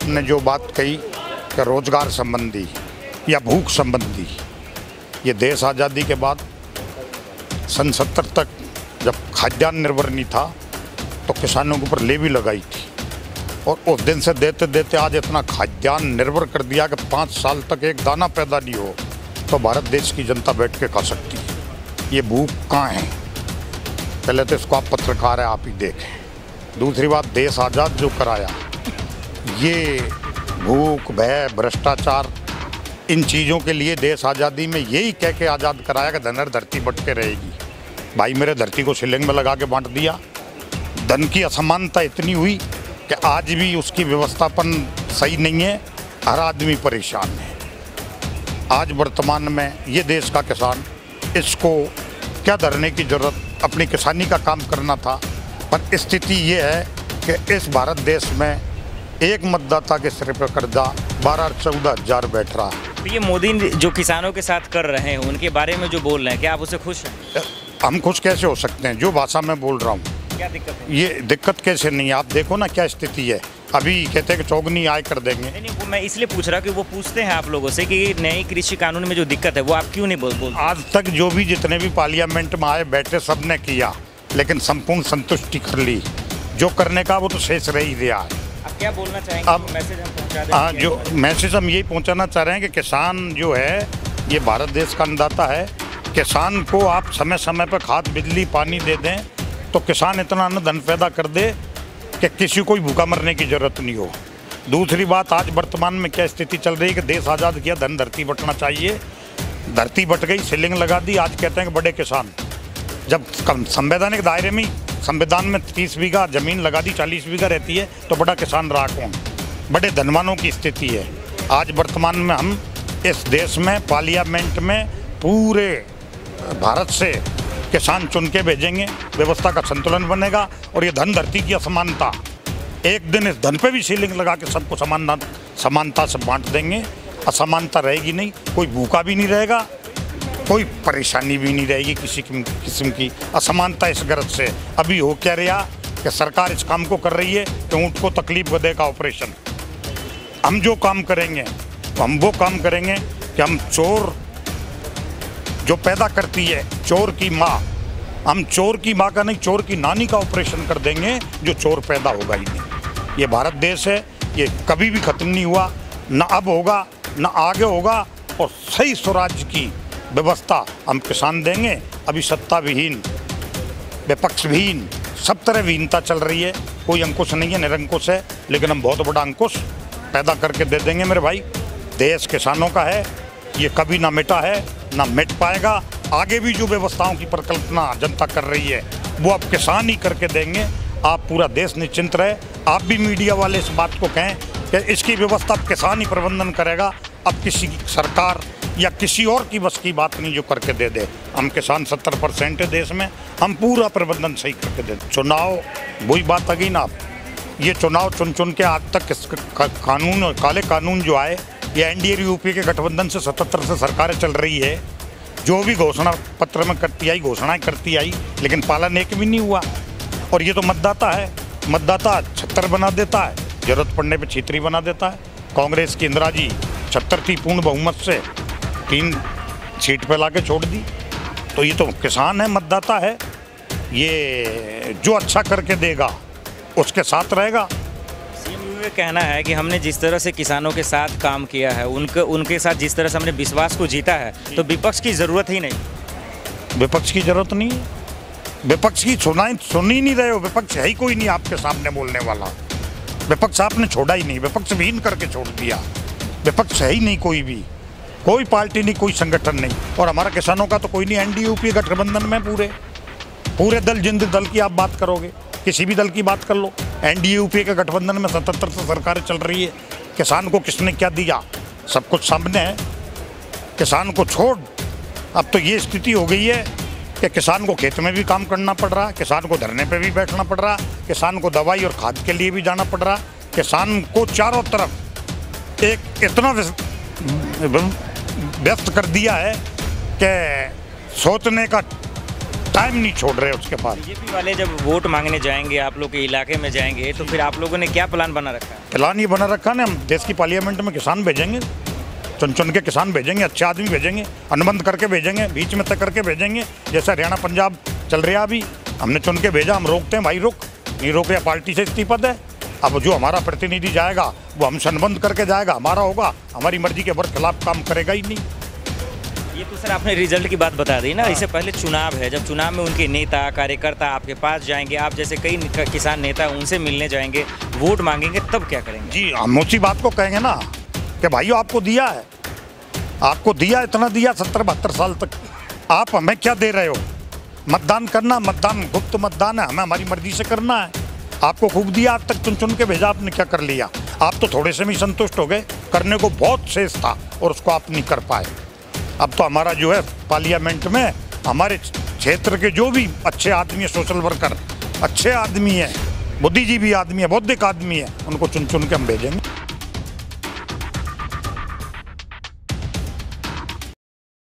आपने जो बात कही कि रोजगार संबंधी या भूख संबंधी, ये देश आज़ादी के बाद सन 70 तक जब खाद्यान्न निर्भर नहीं था तो किसानों के ऊपर लेवी लगाई थी, और उस दिन से देते देते आज इतना खाद्यान्न निर्भर कर दिया कि 5 साल तक एक दाना पैदा नहीं हो तो भारत देश की जनता बैठ के खा सकती है। ये भूख कहाँ है? पहले तो इसको आप पत्रकार है, आप ही देखें। दूसरी बात, देश आज़ाद जो कराया, ये भूख, भय, भ्रष्टाचार, इन चीज़ों के लिए देश आज़ादी में यही कह के आज़ाद कराया कि धनहर धरती बट के रहेगी। भाई मेरे धरती को शिलिंग में लगा के बांट दिया। धन की असमानता इतनी हुई कि आज भी उसकी व्यवस्थापन सही नहीं है, हर आदमी परेशान है। आज वर्तमान में ये देश का किसान, इसको क्या धरने की ज़रूरत, अपनी किसानी का काम करना था। पर स्थिति ये है कि इस भारत देश में एक मतदाता के सिर पर कर्जा 12-14 हज़ार बैठ रहा है। तो ये मोदी जो किसानों के साथ कर रहे हैं, उनके बारे में जो बोल रहे हैं, क्या आप उससे खुश हैं? हम खुश कैसे हो सकते हैं? जो भाषा में बोल रहा हूँ, क्या दिक्कत है? ये दिक्कत कैसे नहीं है? आप देखो ना क्या स्थिति है। अभी कहते हैं कि चौगुनी आय कर देंगे। नहीं, वो मैं इसलिए पूछ रहा कि वो पूछते हैं आप लोगों से कि नए कृषि कानून में जो दिक्कत है वो आप क्यों नहीं बोल? आज तक जो भी जितने भी पार्लियामेंट में आए बैठे सब ने किया, लेकिन संपूर्ण संतुष्टि कर ली। जो करने का वो तो शेष रह ही गया है। आप क्या बोलना चाहेंगे? अब मैसेज हम पहुंचा दें। जो मैसेज हम यही पहुंचाना चाह रहे हैं कि किसान जो है ये भारत देश का अन्नदाता है। किसान को आप समय समय पर खाद, बिजली, पानी दे दें तो किसान इतना अन्न धन पैदा कर दे कि किसी को भूखा मरने की ज़रूरत नहीं हो। दूसरी बात, आज वर्तमान में क्या स्थिति चल रही है कि देश आज़ाद किया, धन धरती बटना चाहिए। धरती बट गई, सीलिंग लगा दी। आज कहते हैं कि बड़े किसान, जब संवैधानिक दायरे में संविधान में 30 बीघा ज़मीन लगा दी, 40 बीघा रहती है तो बड़ा किसान रहा कौन? बड़े धनवानों की स्थिति है। आज वर्तमान में हम इस देश में पार्लियामेंट में पूरे भारत से किसान चुन के भेजेंगे, व्यवस्था का संतुलन बनेगा। और ये धन धरती की असमानता, एक दिन इस धन पे भी सीलिंग लगा के सबको समानता से बांट देंगे। असमानता रहेगी नहीं, कोई भूखा भी नहीं रहेगा, कोई परेशानी भी नहीं रहेगी किसी किस्म की। असमानता इस गरज से अभी हो क्या रहा कि सरकार इस काम को कर रही है कि ऊँट को तकलीफ गधे का ऑपरेशन। हम जो काम करेंगे हम वो काम करेंगे कि हम चोर जो पैदा करती है, चोर की माँ, हम चोर की माँ का नहीं, चोर की नानी का ऑपरेशन कर देंगे, जो चोर पैदा होगा ही नहीं। ये भारत देश है, ये कभी भी ख़त्म नहीं हुआ, ना अब होगा ना आगे होगा। और सही स्वराज की व्यवस्था हम किसान देंगे। अभी सत्ता विहीन, विपक्ष विहीन, सब तरह विहीनता चल रही है। कोई अंकुश नहीं है, निरंकुश है, लेकिन हम बहुत बड़ा अंकुश पैदा करके दे देंगे मेरे भाई। देश किसानों का है, ये कभी ना मिटा है ना मिट पाएगा। आगे भी जो व्यवस्थाओं की परिकल्पना जनता कर रही है वो अब किसान ही करके देंगे। आप पूरा देश निश्चिंत रहे। आप भी मीडिया वाले इस बात को कहें कि इसकी व्यवस्था किसान ही प्रबंधन करेगा। अब किसी सरकार या किसी और की बस की बात नहीं जो करके दे दे। हम किसान 70% है देश में, हम पूरा प्रबंधन सही करके दे। चुनाव, वही बात आ गई ना, आप ये चुनाव चुन चुन के आज तक कानून, काले कानून जो आए, ये एनडीए यूपीए के गठबंधन से 77 से सरकारें चल रही है। जो भी घोषणा पत्र में करती आई, घोषणाएं करती आई, लेकिन पालन एक भी नहीं हुआ। और ये तो मतदाता है, मतदाता 76 बना देता है, जरूरत पड़ने पे छितरी बना देता है। कांग्रेस की इंदिरा जी 76 थी पूर्ण बहुमत से, 3 सीट पे ला के छोड़ दी। तो ये तो किसान है, मतदाता है, ये जो अच्छा करके देगा उसके साथ रहेगा। ये कहना है कि हमने जिस तरह से किसानों के साथ काम किया है, उनके साथ जिस तरह से हमने विश्वास को जीता है, तो विपक्ष की ज़रूरत ही नहीं। विपक्ष की ज़रूरत नहीं है, विपक्ष की सुन ही नहीं रहे हो। विपक्ष है ही कोई नहीं आपके सामने बोलने वाला। विपक्ष आपने छोड़ा ही नहीं, विपक्ष विहीन करके छोड़ दिया। विपक्ष है ही नहीं कोई भी, कोई पार्टी नहीं, कोई संगठन नहीं। और हमारा किसानों का तो कोई नहीं। एनडीए यूपीए गठबंधन में पूरे दल, जिन दल की आप बात करोगे, किसी भी दल की बात कर लो, एनडीए यूपीए के गठबंधन में 77 से सरकारें चल रही है। किसान को किसने क्या दिया? सब कुछ सामने है। किसान को छोड़, अब तो ये स्थिति हो गई है कि किसान को खेत में भी काम करना पड़ रहा, किसान को धरने पे भी बैठना पड़ रहा, किसान को दवाई और खाद के लिए भी जाना पड़ रहा। किसान को चारों तरफ एक इतना व्यस्त कर दिया है कि सोचने का टाइम नहीं छोड़ रहे उसके पास। बीजेपी वाले जब वोट मांगने जाएंगे, आप लोग के इलाके में जाएंगे, तो फिर आप लोगों ने क्या प्लान बना रखा है? प्लान ये बना रखा ना, हम देश की पार्लियामेंट में किसान भेजेंगे, चुन चुन के किसान भेजेंगे, अच्छे आदमी भेजेंगे, अनुबंध करके भेजेंगे, बीच में तय करके भेजेंगे। जैसे हरियाणा पंजाब चल रहा अभी, हमने चुन के भेजा, हम रोकते हैं भाई रुक, नहीं रोक या पार्टी से इस्तीफा दे। अब जो हमारा प्रतिनिधि जाएगा वो हमसे अनुबंध करके जाएगा, हमारा होगा, हमारी मर्जी के खिलाफ काम करेगा ही नहीं। ये तो सर आपने रिजल्ट की बात बता दी ना। इससे पहले चुनाव है, जब चुनाव में उनके नेता कार्यकर्ता आपके पास जाएंगे, आप जैसे कई किसान नेता उनसे मिलने जाएंगे, वोट मांगेंगे, तब क्या करेंगे? जी हम उसी बात को कहेंगे ना कि भाइयों आपको दिया है, आपको दिया, इतना दिया 70-72 साल तक, आप हमें क्या दे रहे हो? मतदान करना, मतदान गुप्त मतदान है, हमें हमारी मर्जी से करना है। आपको खूब दिया, आज तक चुन चुन के भेजा, आपने क्या कर लिया? आप तो थोड़े से में संतुष्ट हो गए, करने को बहुत शेष था और उसको आप नहीं कर पाए। अब तो हमारा जो है पार्लियामेंट में हमारे क्षेत्र के जो भी अच्छे आदमी है, सोशल वर्कर अच्छे आदमी है, बुद्धिजीवी आदमी है, बौद्धिक आदमी है, उनको चुन चुन के हम भेजेंगे।